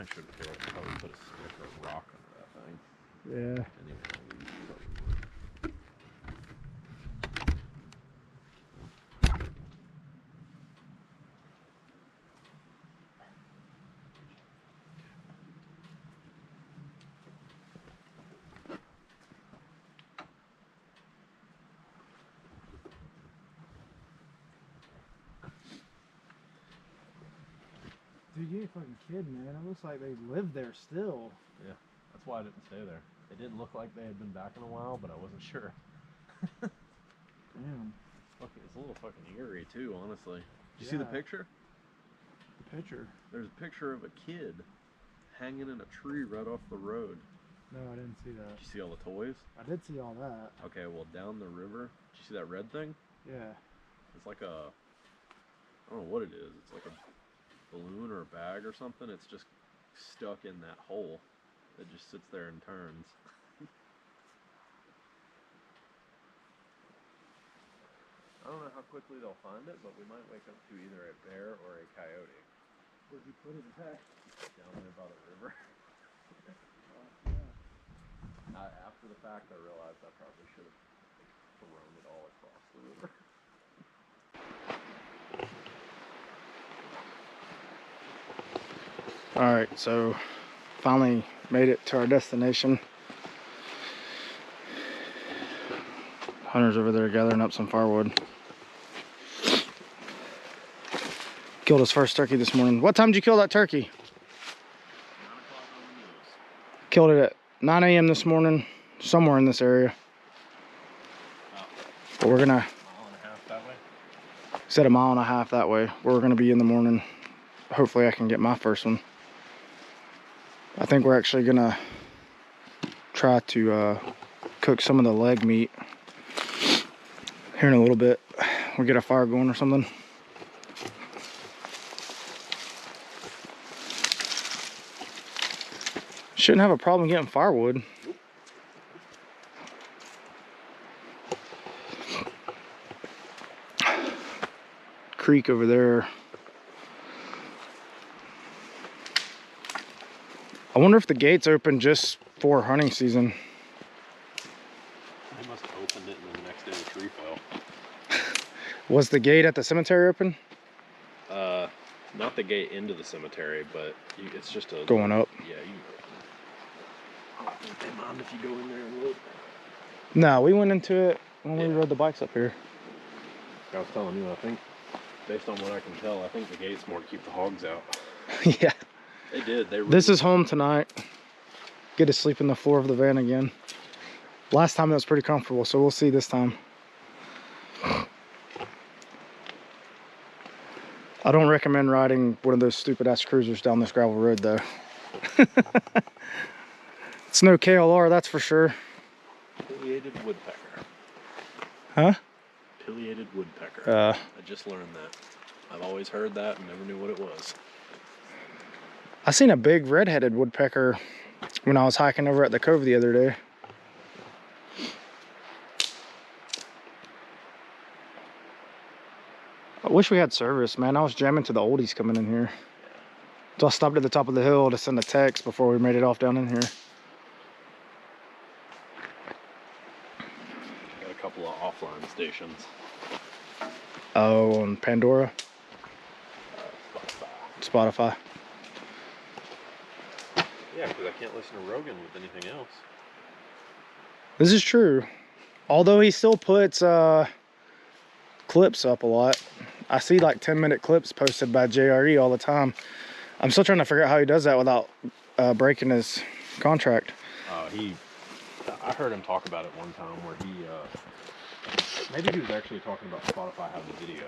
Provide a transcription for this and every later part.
I should have probably put a stick or a rock under that thing. Yeah. Dude, you ain't fucking kidding, man. It looks like they live there still. Yeah, that's why I didn't stay there. It didn't look like they had been back in a while, but I wasn't sure. Damn. It's a little fucking eerie too, honestly. Did you see the picture? The picture? There's a picture of a kid hanging in a tree right off the road. No, I didn't see that. Did you see all the toys? I did see all that. Okay, well down the river, did you see that red thing? Yeah. It's like a, I don't know what it is. It's like a balloon or a bag or something. It's just stuck in that hole. It just sits there and turns. I don't know how quickly they'll find it, but we might wake up to either a bear or a coyote. Where'd you put it at? Down there by the river. After the fact, I realized I probably should have thrown it all across the river. Alright, so finally made it to our destination. Hunter's over there gathering up some firewood. Killed his first turkey this morning. What time did you kill that turkey? 9 o'clock on the news. Killed it at 9 a.m. this morning, somewhere in this area. But we're gonna... Mile and a half that way? Said a mile and a half that way. We're gonna be in the morning. Hopefully I can get my first one. I think we're actually gonna try to cook some of the leg meat here in a little bit. We'll get a fire going or something. Shouldn't have a problem getting firewood. Nope. Creek over there. I wonder if the gate's open just for hunting season. They must have opened it and then the next day the tree fell. Was the gate at the cemetery open? Not the gate into the cemetery, but it's just a... Going up? Yeah, you can open it. I don't think they mind if you go in there and look. No, we went into it when we rode the bikes up here. I was telling you, I think, based on what I can tell, I think the gate's more to keep the hogs out. Yeah. They did. They really... This is home tonight. Get to sleep in the floor of the van again. Last time it was pretty comfortable, so we'll see this time. I don't recommend riding one of those stupid ass cruisers down this gravel road though. It's no KLR, that's for sure. Pileated woodpecker. Huh? Pileated woodpecker. I just learned that. I've always heard that and never knew what it was. I seen a big red-headed woodpecker when I was hiking over at the cove the other day. I wish we had service, man. I was jamming to the oldies coming in here. So I stopped at the top of the hill to send a text before we made it off down in here. Got a couple of offline stations. Oh, on Pandora? Spotify. Yeah, because I can't listen to Rogan with anything else. This is true. Although he still puts clips up a lot. I see like 10-minute clips posted by JRE all the time. I'm still trying to figure out how he does that without breaking his contract. I heard him talk about it one time where he, maybe he was actually talking about Spotify having video.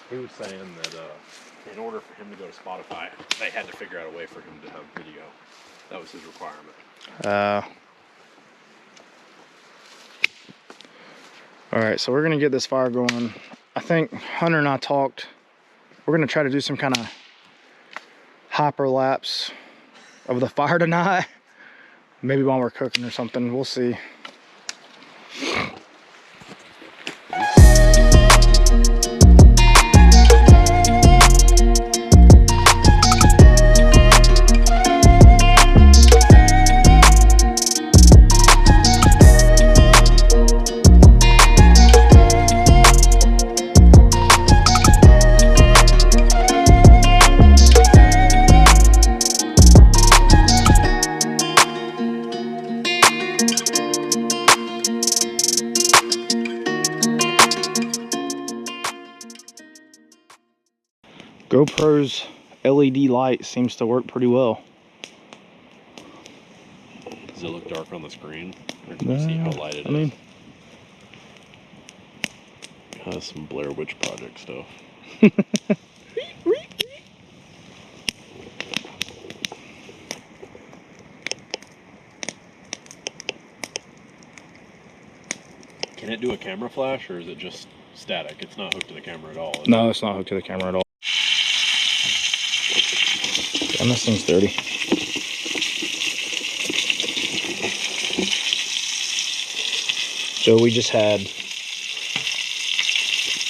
He was saying that in order for him to go to Spotify, they had to figure out a way for him to have video. That was his requirement. Alright, so we're going to get this fire going. I think Hunter and I talked. We're going to try to do some kind of hyperlapse of the fire tonight. Maybe while we're cooking or something. We'll see. GoPro's LED light seems to work pretty well. Does it look dark on the screen? Or can you see how light it is? mean, Has some Blair Witch Project stuff. Can it do a camera flash, or is it just static? It's not hooked to the camera at all. No, it's not hooked to the camera at all. Damn, this thing's dirty. So we just had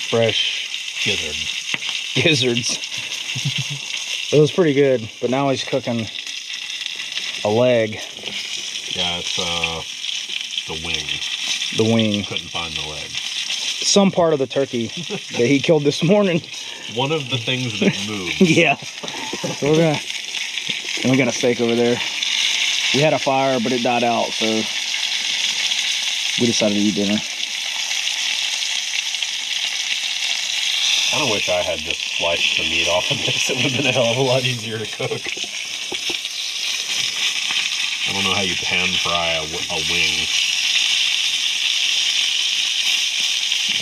fresh gizzards. It was pretty good, but now he's cooking a leg. Yeah, it's the wing. The wing. Couldn't find the leg. Some part of the turkey that he killed this morning. One of the things that moved. Yeah. So we're gonna, and we got a steak over there. We had a fire, but it died out, so we decided to eat dinner. I kind of wish I had just sliced the meat off of this. It would have been a hell of a lot easier to cook. I don't know how you pan fry a wing.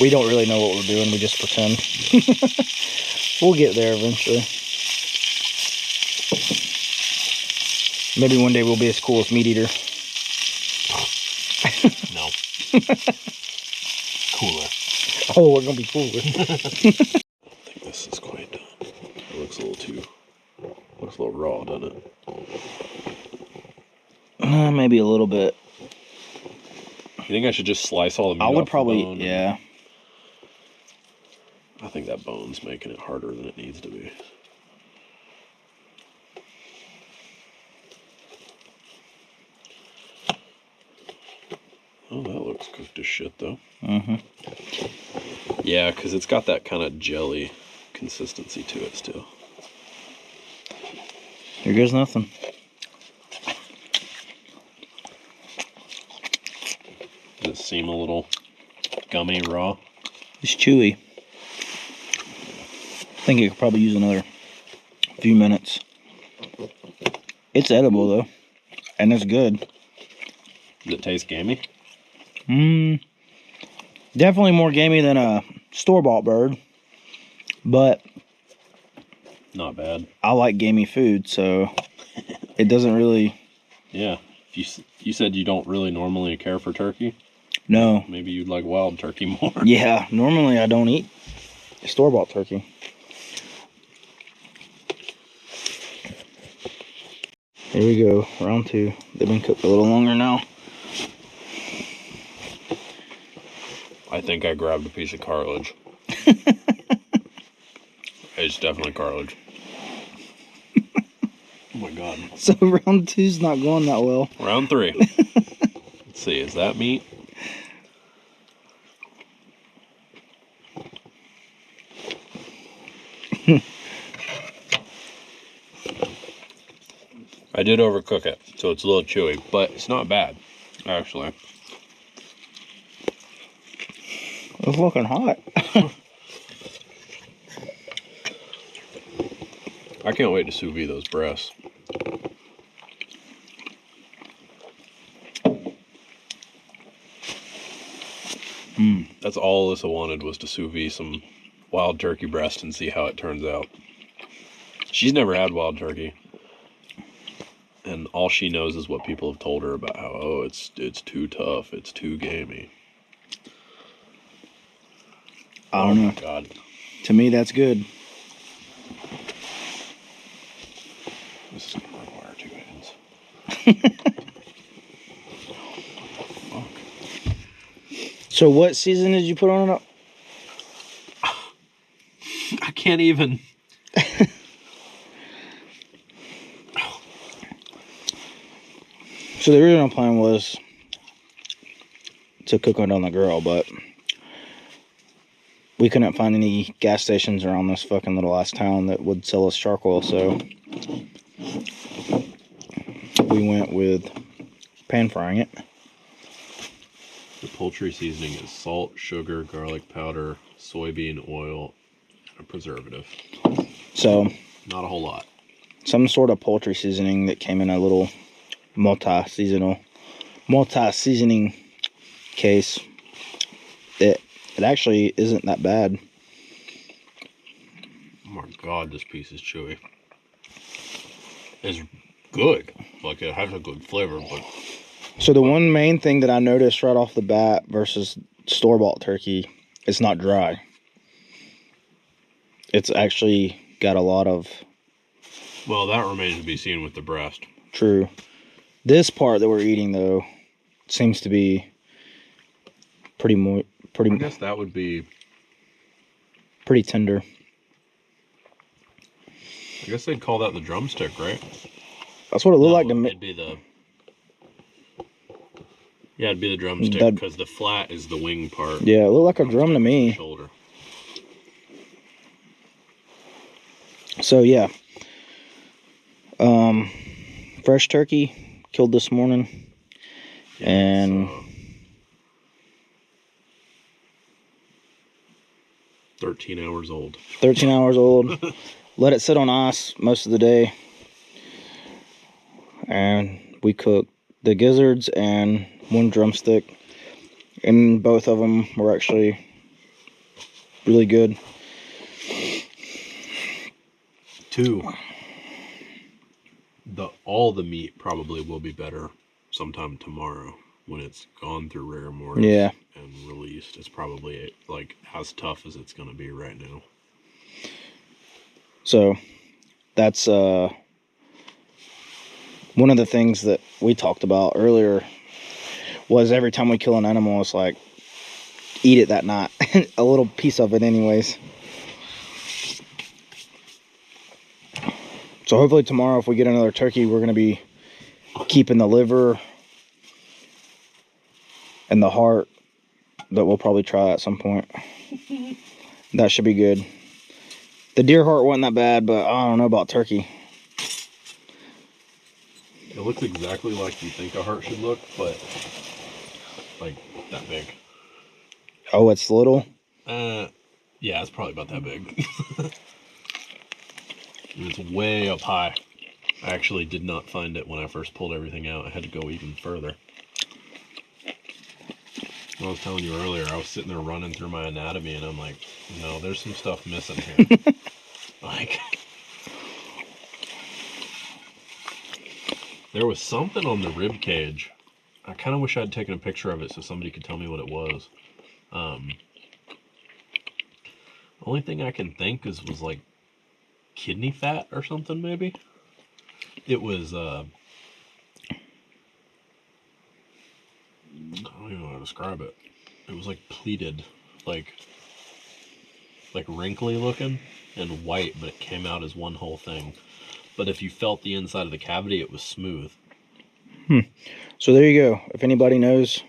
We don't really know what we're doing. We just pretend. We'll get there eventually. Maybe one day we'll be as cool as Meat Eater. No. Cooler. Oh, we're gonna be cooler. I think this is quite done. It looks a little raw, doesn't it? Maybe a little bit. You think I should just slice all the meat I would off probably, the bone? yeah. I think that bone's making it harder than it needs to be. Oh, that looks cooked as shit, though. Mm-hmm. Yeah, because it's got that kind of jelly consistency to it still. Here goes nothing. Does it seem a little gummy raw? It's chewy. I think it could probably use another few minutes. It's edible though, and it's good. Does it taste gamey? Definitely more gamey than a store-bought bird, but Not bad. I like gamey food, so it doesn't really. Yeah. You said you don't really normally care for turkey? No. Maybe you'd like wild turkey more. Yeah, normally I don't eat store-bought turkey. Here we go, round two. They've been cooked a little longer now. I think I grabbed a piece of cartilage. It's definitely cartilage. Oh my god. So round two's not going that well. Round three. Let's see, is that meat? I did overcook it, so it's a little chewy, but it's not bad, actually. It's looking hot. I can't wait to sous vide those breasts. That's all Alyssa wanted, was to sous vide some wild turkey breast and see how it turns out. She's never had wild turkey, and all she knows is what people have told her about how, oh, it's too tough, it's too gamey. I don't know. Oh my god. To me, that's good. This is gonna require 2 hands. Fuck. So what season did you put on it? I can't even. So the original plan was to cook it on the grill, but we couldn't find any gas stations around this fucking little ass town that would sell us charcoal, so we went with pan frying it. The poultry seasoning is salt, sugar, garlic powder, soybean oil, a preservative. So, Not a whole lot. some sort of poultry seasoning that came in a little multi-seasoning case. It actually isn't that bad. Oh my god, this piece is chewy. It's good. Like, it has a good flavor, but... So the one main thing that I noticed right off the bat versus store-bought turkey, it's not dry. It's actually got a lot of... Well, that remains to be seen with the breast. True. This part that we're eating, though, seems to be pretty I guess that would be... pretty tender. I guess they'd call that the drumstick, right? That's what it looked like to me. It'd be the... Yeah, it'd be the drumstick, because the flat is the wing part. Yeah, it looked like a drum to me. Shoulder. So, yeah. Fresh turkey, killed this morning. Yeah, and... 13 hours old. 13 hours old. Let it sit on ice most of the day. And we cooked the gizzards and one drumstick. And both of them were actually really good. 2. All the meat probably will be better sometime tomorrow when it's gone through rigor mortis. Yeah. And released. It's probably like as tough as it's going to be right now. So that's one of the things that we talked about earlier was every time we kill an animal, it's like eat it that night. A little piece of it anyways. So hopefully tomorrow, if we get another turkey, we're going to be keeping the liver and the heart that we'll probably try at some point. That should be good. The deer heart wasn't that bad, but I don't know about turkey. It looks exactly like you think a heart should look, but like that big. Oh, it's little? Yeah, it's probably about that big. And it's way up high. I actually did not find it when I first pulled everything out. I had to go even further. I was telling you earlier, I was sitting there running through my anatomy, and I'm like, no, there's some stuff missing here. Like, there was something on the rib cage. I kind of wish I'd taken a picture of it so somebody could tell me what it was. The only thing I can think was like kidney fat or something, maybe. It was, I don't even know how to describe it. It was like pleated, like wrinkly looking and white, but it came out as one whole thing. But if you felt the inside of the cavity, it was smooth. So there you go. If anybody knows,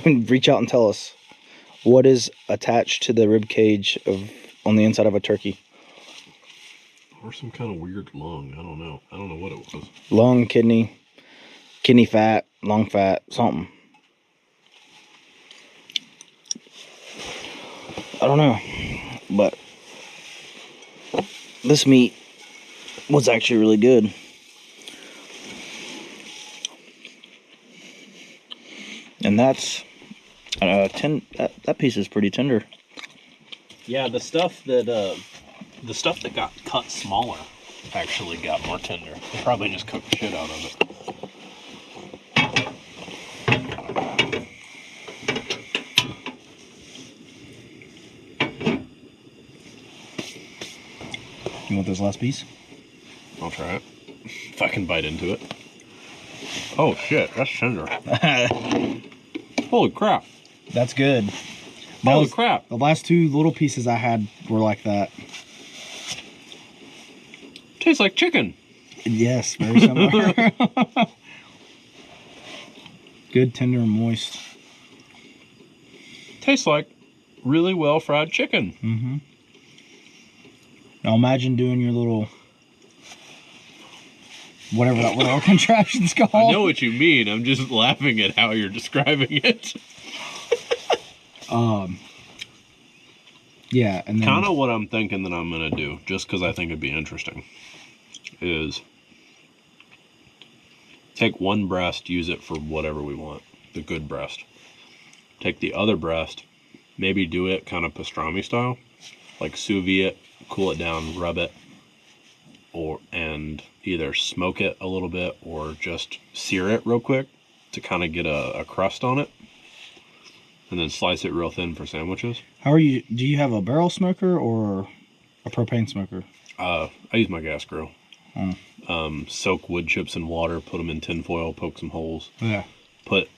reach out and tell us what is attached to the rib cage on the inside of a turkey. Or some kind of weird lung. I don't know. I don't know what it was. Lung, kidney fat, lung fat, something. I don't know. But this meat was actually really good. And that's that piece is pretty tender. Yeah, the stuff that got cut smaller actually got more tender. They probably just cooked the shit out of it. You want this last piece? I'll try it. If I can bite into it. Oh shit, that's tender. Holy crap. That's good. Holy crap. The last two little pieces I had were like that. Tastes like chicken. Yes, very similar. Good, tender, and moist. Tastes like really well fried chicken. Mm-hmm. Now imagine doing your little, whatever that little contraption's called. I know what you mean. I'm just laughing at how you're describing it. Yeah, and then Kind of what I'm thinking that I'm going to do, just because I think it'd be interesting, is take one breast, use it for whatever we want, the good breast. Take the other breast, maybe do it kind of pastrami style, like sous vide it, cool it down, rub it, and either smoke it a little bit or just sear it real quick to kind of get a crust on it, and then slice it real thin for sandwiches. do you have a barrel smoker or a propane smoker? I use my gas grill. Oh. Soak wood chips in water, put them in tin foil, poke some holes. Yeah. Put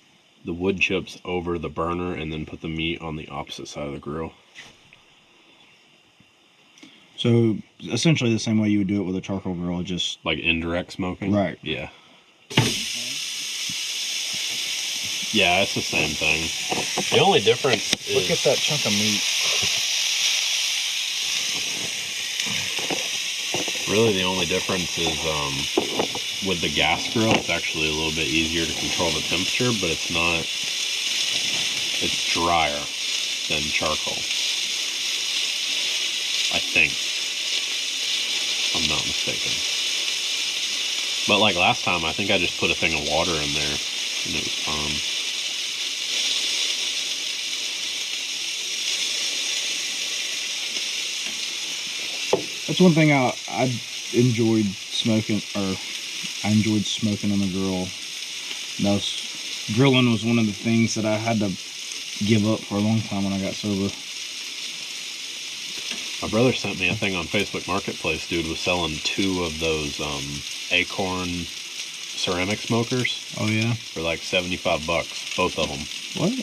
the wood chips over the burner, and then put the meat on the opposite side of the grill. So essentially the same way you would do it with a charcoal grill, just like indirect smoking. Right. Yeah. Yeah, it's the same thing. The only difference is... Look at that chunk of meat. Really, the only difference is with the gas grill, it's actually a little bit easier to control the temperature, but it's not... It's drier than charcoal. I think. If I'm not mistaken. But like last time, I think I just put a thing of water in there, and it was fine. That's one thing I enjoyed smoking, or I enjoyed smoking on the grill. Grilling was one of the things that I had to give up for a long time when I got sober. My brother sent me a thing on Facebook Marketplace. Dude was selling 2 of those Acorn ceramic smokers. Oh yeah? For like $75, both of them. What?